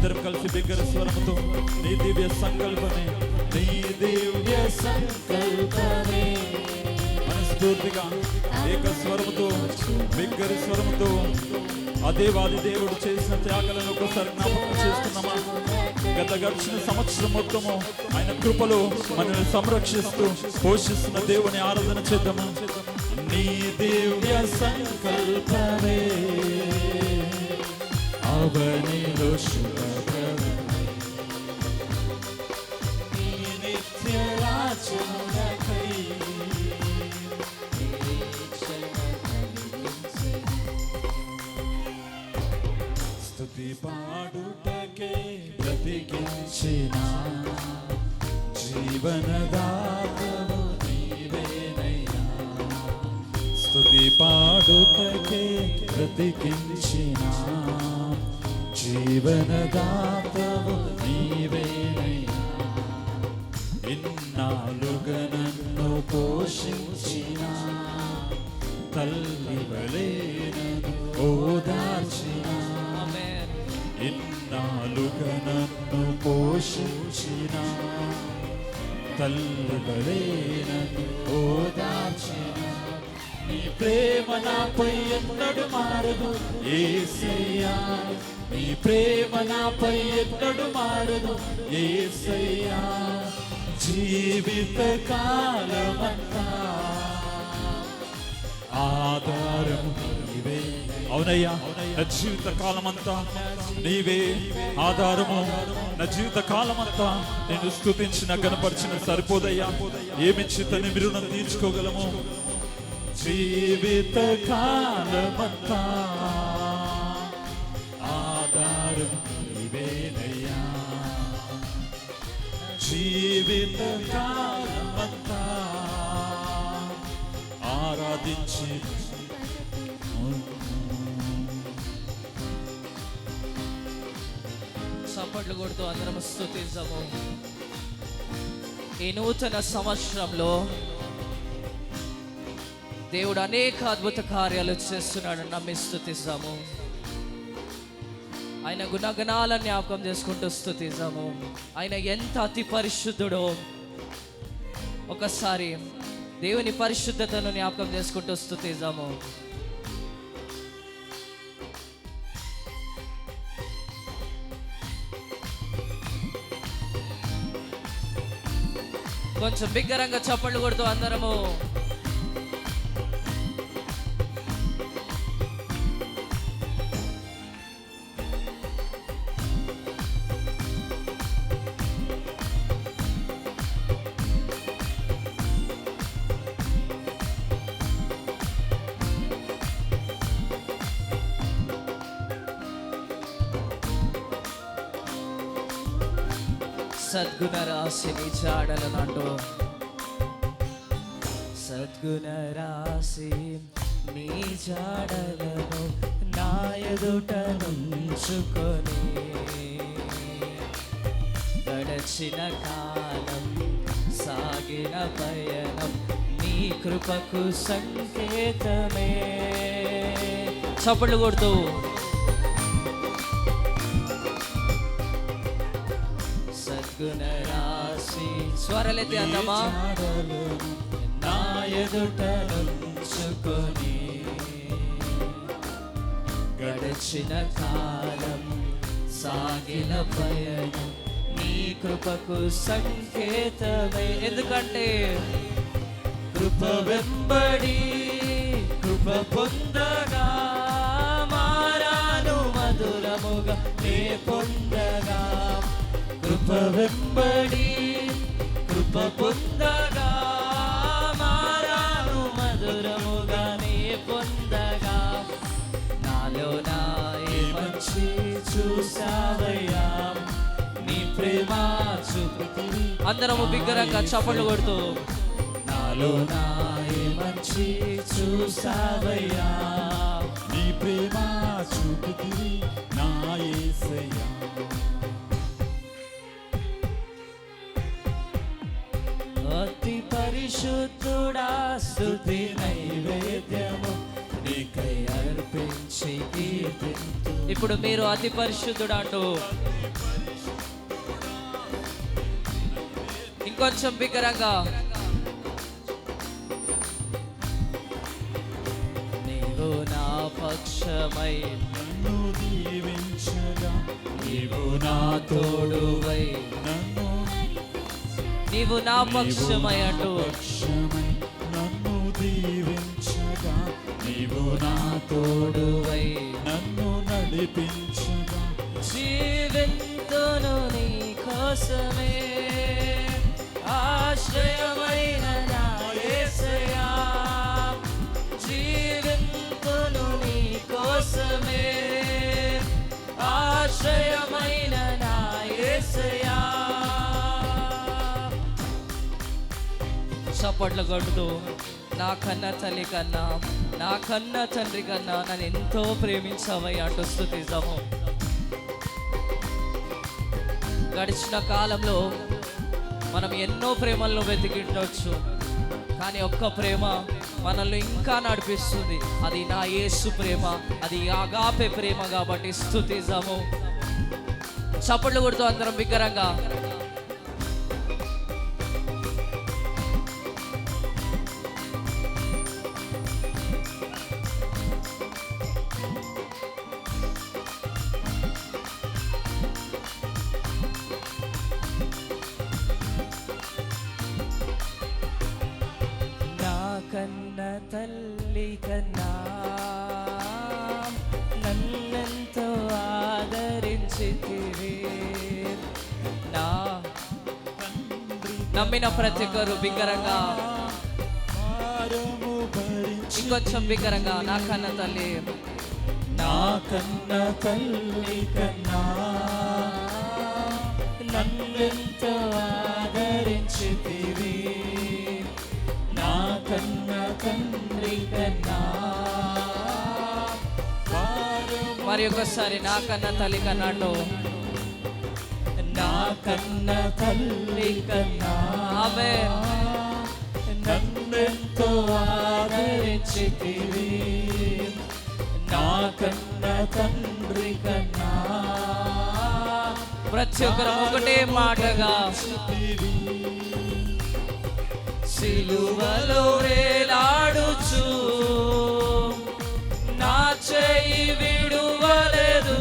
అందరం కలిసి బిగ్గర స్వరముతో నీ దివ్య సంకల్పమే, నీ దివ్య సంకల్పమే మనస్ఫూర్తిగా ఏక స్వరముతో బిగ్గర స్వరముతో అదే వాది దేవుడు చేసిన త్యాగాలను ఒకసారి జ్ఞాపకం చేసుకున్నామా? గడిచిన సంవత్సరం మొత్తము ఆయన కృపలో మనల్ని సంరక్షిస్తూ పోషిస్తున్న దేవుని ఆరాధన చేద్దామా? నీ దివ్య సంకల్పమే అవనిలో శుభప్రదమే, నీ నిత్య రాజ్యమునకై స్తుతి పాడుటకే బ్రతికించిన జీవనదాతవు నీవేనయ్యా. స్తుతి పాడుటకే బ్రతికించిన జీవనదాతవు నీవేనయ్యా. ఇన్నాళ్ళుగా నన్ను పోషించిన తల్లి వలె నన్ను ఓదార్చిన, ఇన్నాళ్ళుగా నన్ను పోషించిన తల్లి వలె నన్ను ఓదార్చిన, నీ ప్రేమ నాపై ఎన్నడు మారదు యేసయ్యా, నీ ప్రేమ నాపై ఎన్నడు మారదు యేసయ్యా. జీవిత కాలమంతా ఆధారం నీవే. అవునయ్యా, నా జీవిత కాలమంతా నీవే ఆధారము. నా జీవిత కాలమంతా నేను స్తుతించిన గణపరిచిన సరిపోదయ్యా. ఏమిచ్చి తను మీరు నన్ను తీర్చుకోగలము? జీవిత కాలమంతా ఆధారం నీవేనయ్యా. జీవిత కాలమంతా ఆరాధించి చప్పట్లు కొడుతూ అందరం స్తుతించము. ఈ నూతన సంవత్సరంలో దేవుడు అనేక అద్భుత కార్యాలు చేస్తున్నాడని నమ్మి స్తుతిస్తాము. ఆయన గుణగణాలను జ్ఞాపకం చేసుకుంటూ స్తుతిస్తాము. ఆయన ఎంత అతి పరిశుద్ధుడో ఒకసారి దేవుని పరిశుద్ధతను జ్ఞాపకం చేసుకుంటూ స్తుతిస్తాము. కొంచెం బిగ్గరంగా చప్పట్లు కొడుతూ అందరము సద్గుణ రాశి నీ జాడలనంటూ, సద్గుణ రాశి నీ జాడలను నా ఎదుట నుంచుకొని, గడచిన కాలం సాగిన పయనం నీ కృపకు సంకేతమే. చప్పట్లు కొడుతూ సద్గుణ రాశి స్వరలెత్తి అందమా. నా ఎదుట నుంచుకొని, గడచిన కాలం సాగిన పయనం నీ కృపకు సంకేతమే. ఎందుకంటే కృప వెంబడి కృప పొందగా మారాను మధురముగా నే పొందగా, కృప వెంబడి కృప పొందగా మారాను మధురముగా నే పొందగా, నాలో నా మంచి చూసావయ్యా నీ ప్రేమ చూపుతుంది. అందరము బిగ్గరగా చప్పట్లు కొడుతూ నాలో నా మంచి చూసావయ్యా నీ ప్రేమ చూపుతుంది నా యేసయ్యా. అతి పరిశుద్ధుడా స్తుతి నైవేద్యము నీకై అర్పించ స్తుతించి ఇప్పుడు మీరు అతి పరిశుద్ధుడు అంటూ ఇంకొంచెం బిగ్గరగా నీవు నా పక్షమై నన్ను దీవించగా నీవు నా తోడువై నన్ను నీవు నా పక్షమై అంటూ పక్షమై నన్ను దీవించగా నీవు నా తోడువై నన్ను నడిపించగా జీవింతును నీ కోసమే ఆశ్రయమైన నా యేసయ్యా జీవింతును నీ కోసమే ఆశ్రయమైన నా యేసయ్యా చప్పట్లు కొడుతూ నా కన్న తల్లి కన్నా నా కన్న తండ్రి కన్నా నన్ను ఎంతో ప్రేమించావయ్యా అంటూ స్తుతిద్దాము. గడిచిన కాలంలో మనం ఎన్నో ప్రేమలను వెతికిండొచ్చు, కానీ ఒక్క ప్రేమ మనల్ని ఇంకా నడిపిస్తుంది. అది నా యేసు ప్రేమ, అది ఆగాపే ప్రేమ. కాబట్టి స్తుతిద్దాము. చప్పట్లు కొడుతూ అందరం బిగ్గరగా కన్న తల్లి కన్నా నన్నెంతో ఆదరించితివి. నా నమ్మిన ప్రతి ఒక్కరు బిగ్గరగా ఇంకొంచెం బిగ్గరగా నా కన్న తల్లి నా కన్న తల్లి కన్నా నన్నెంతో ఆదరించితివి. నా కన్న తండ్రి కన్నా మరి ఒకసారి నా కన్న తల్లి కన్నాడు. నా కన్న తల్లి కన్నా ఆమె నన్నెంతో ఆదరించితివి. నా కన్న తండ్రి కన్నా ప్రతి ఒక్కరు ఒకటే మాటగా సిలువలో వేలాడుచు నా చేయి విడువలేదు,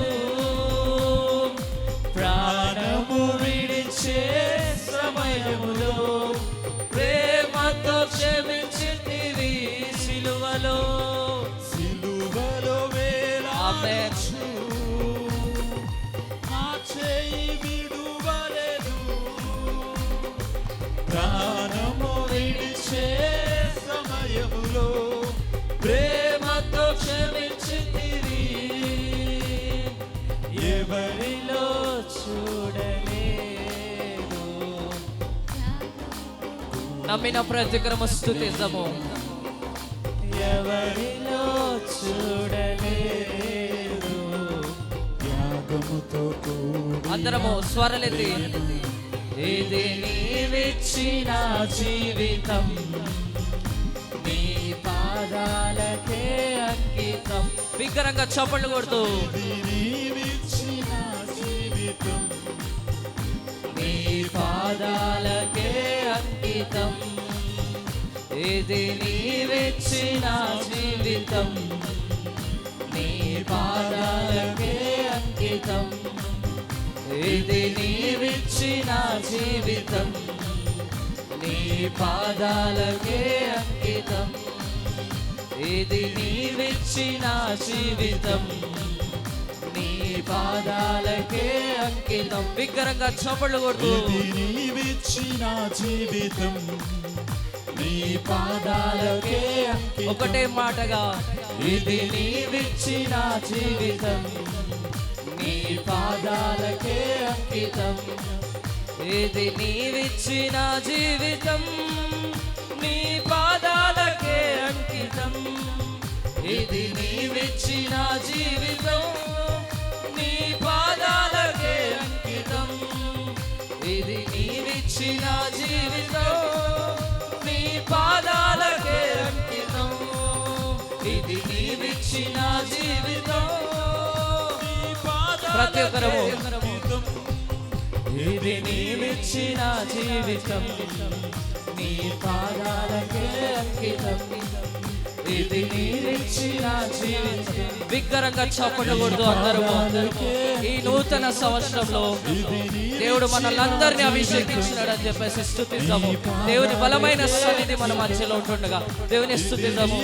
ప్రాణము విడిచే సమయములో ప్రేమతో క్షమించితివి. సిలువలో వేలాడుచు నా చేయి విడువలేదు, ప్రాణము విడిచే సమయములో ప్రేమతో క్షమించితివి. ఎవరిలో చూడలేదు. నమ్మిన ప్రతి ఒక్కరము స్తుతిద్దాము. ఎవరిలో చూడలేదు, త్యాగముతో కూడి అందరము స్వరలెత్తి ఇది నీవిచ్చిన జీవితం, నీ పాదాలకే అంకితం. బిగ్గరగా చప్పట్లు కొడుతూ నీవిచ్చిన జీవితం, నీ పాదాలకే అంకితం. ఇది నీవిచ్చిన జీవితం, నీ పాదాలకే అంకితం. ఇది నీవిచ్చిన జీవితం, నీ పాదాలకే అంకితం. ఇది నీవిచ్చిన జీవితం, నీ పాదాలకే అంకితం. బిగ్గరగా చప్పట్లు కొడుతూ ఇది నీవిచ్చిన జీవితం, నీ పాదాలకే అంకితం. ఒకటే మాటగా ఇది నీవిచ్చిన జీవితం, నీ పాదాలకే అంకితం. ఇది నీవిచ్చిన జీవితం, నీ పాదాలకే అంకితం. ఇది నీవిచ్చిన జీవితం, నీ పాదాలకే అంకితం. ఇది నీవిచ్చిన జీవితం, నీ పాదాలకే అంకితం. ఇది నీవిచ్చిన జీవితం, ప్రతి ఒక్కరము ఇది నీవిచ్చిన జీవితం నీ పాదాలకే అంకితం ఇది నీవిచ్చిన జీవితం బిగ్గరగా చప్పటకూడదు అందరము ఈ నూతన సంవత్సరంలో దేవుడు మనల్ని అభిషేకించినాడని చెప్పేసి స్తుతిద్దాము దేవుని బలమైన సన్నిధి మన మధ్యలో ఉంటుండగా దేవుని స్తుతిద్దాము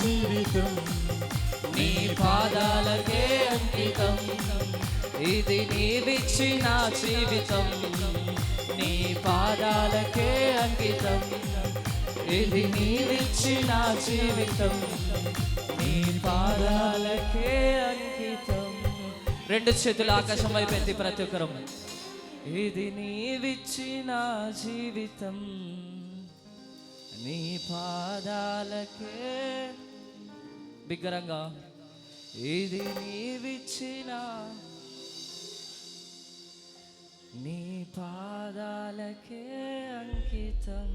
జీవితం నీ పాదాలకే అంకితం ఇది నీవిచ్చిన జీవితం నీ పాదాలకే అంకితం ఇది నీవిచ్చిన జీవితం నీ పాదాలకే అంకితం రెండు చేతులు ఆకాశం వైపు ఎత్తి ప్రతి ఒక్కరం ఇది నీవిచ్చిన జీవితం నీ పాదాలకే బిగ్గరంగా ఇది నీవిచ్చిన నీ పాదాలకే అంకితం